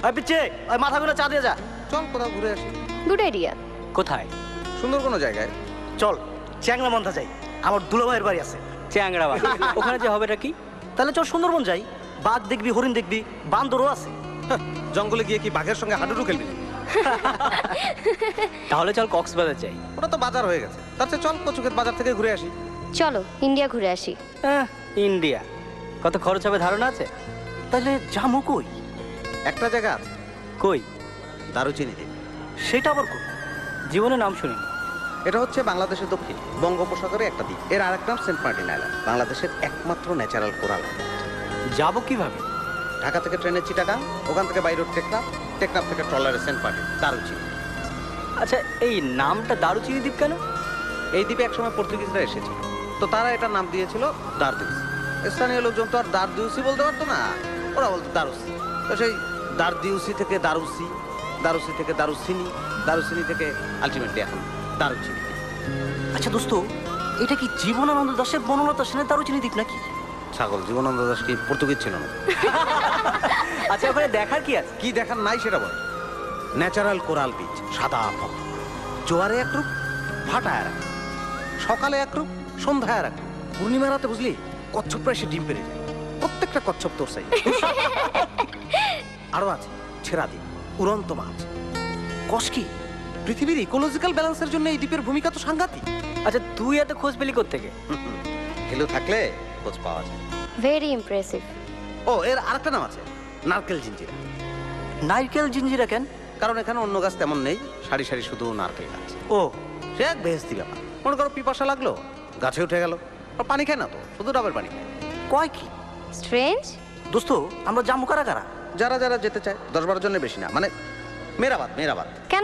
ওই পিচ্ছে ওই মাথাগুলো চা দিয়ে যা। চল কোথাও ঘুরে আসি। Good idea. কোথায়? সুন্দর কোনো জায়গায়। চল চ্যাংরা মন্থা যাই, আমার দুলাভাইয়ের বাড়ি আছে। চ্যাংরা বাড়ি ওখানে যে হবেটা কি? তাহলে চল সুন্দরবন যাই, বাঘ দেখবি, হরিণ দেখবি, বান্দরও আছে। জঙ্গলে গিয়ে কি বাঘের সঙ্গে হাডুডু খেলবি? তাহলে চল কক্সবাজার যাই। ওটা তো বাজার হয়ে গেছে, তার চেয়ে চল কচুক্ষেত বাজার থেকে ঘুরে আসি। চলো ইন্ডিয়া ঘুরে আসি। ইন্ডিয়া কত খরচ হবে ধারণা আছে? তাহলে যামু কই? একটা জায়গা আছে, কই? দারুচিনি দ্বীপ। সেটা আবার কই? জীবনে নাম শুনিনি। এটা হচ্ছে বাংলাদেশের দক্ষিণ বঙ্গোপসাগরে একটা দ্বীপ। এর আরেক নাম সেন্ট মার্টিন আইল্যান্ড, বাংলাদেশের একমাত্র ন্যাচারাল কোরাল আইল্যান্ড। যাবো কিভাবে? ঢাকা থেকে ট্রেনে চিটাগাং, ওখান থেকে বাই রোড টেকনাফ, টেকনাফ থেকে ট্রলারে সেন্ট মার্টিন, দারুচিনি। আচ্ছা এই নামটা দারুচিনি দ্বীপ কেন? এই দ্বীপে একসময় পর্তুগিজরা এসেছিল, তো তারা এটার নাম দিয়েছিল দারদিউসি। স্থানীয় লোকজন তো আর দারদিউসি বলতে পারতো না, ওরা বলতো দারুসি। তো সেই দারদিউসি থেকে দারুসি, দারুসি থেকে দারুসিনি, দারুসিনি থেকে আলটিমেটলি এখন দারুচিনি। আচ্ছা দোস্ত, এটা কি জীবনানন্দ দাশের বনলতা সেনের দারুচিনি দ্বীপ নাকি? ছাগল, জীবনানন্দ দাস কি পর্তুগিজ ছিল না? আচ্ছা ওখানে দেখার কি আছে? কি দেখার নাই সেটা বল। ন্যাচারাল কোরাল বিচ, সাদা ফক, জোয়ারে এক রূপ, ভাটায় এক রূপ, সকালে এক রূপ, সন্ধ্যায় এক রূপ, পূর্ণিমা রাতে বুঝলি কচ্ছপরা এসে ডিম পেড়ে যায়, প্রত্যেকটা কচ্ছপ তোর সাই। আরো আছে ছেড়া দ্বীপ, উড়ন্ত মাছ। কষ কি, পৃথিবীর ইকোলজিক্যাল ব্যালেন্সের জন্য এই দ্বীপের ভূমিকা তো সাংঘাতিক। আচ্ছা তুই এত খোঁজ পেলি কোত্থেকে? হেলো থাকলে খোঁজ পাওয়া যায়। Very impressive. ও এর আরেকটা নাম আছে, নারকেল জিঞ্জিরা। নারকেল জিঞ্জিরা কেন? কারণ এখানে অন্য গাছ তেমন নেই, সারি সারি শুধু নারকেল গাছ। ও সে এক বেহেস্তি ব্যাপার। মনে করো পিপাসা লাগলো, গাছে উঠে গেল, আর পানি খায় না তো, শুধু ডাবের পানি খায়। কয় কি? স্ট্রেঞ্জ। দোস্ত আমরা যাবো কারা কারা? যারা যারা যেতে চায়, 10-12 জনের বেশি না, মানে মেরাবাদ। কেন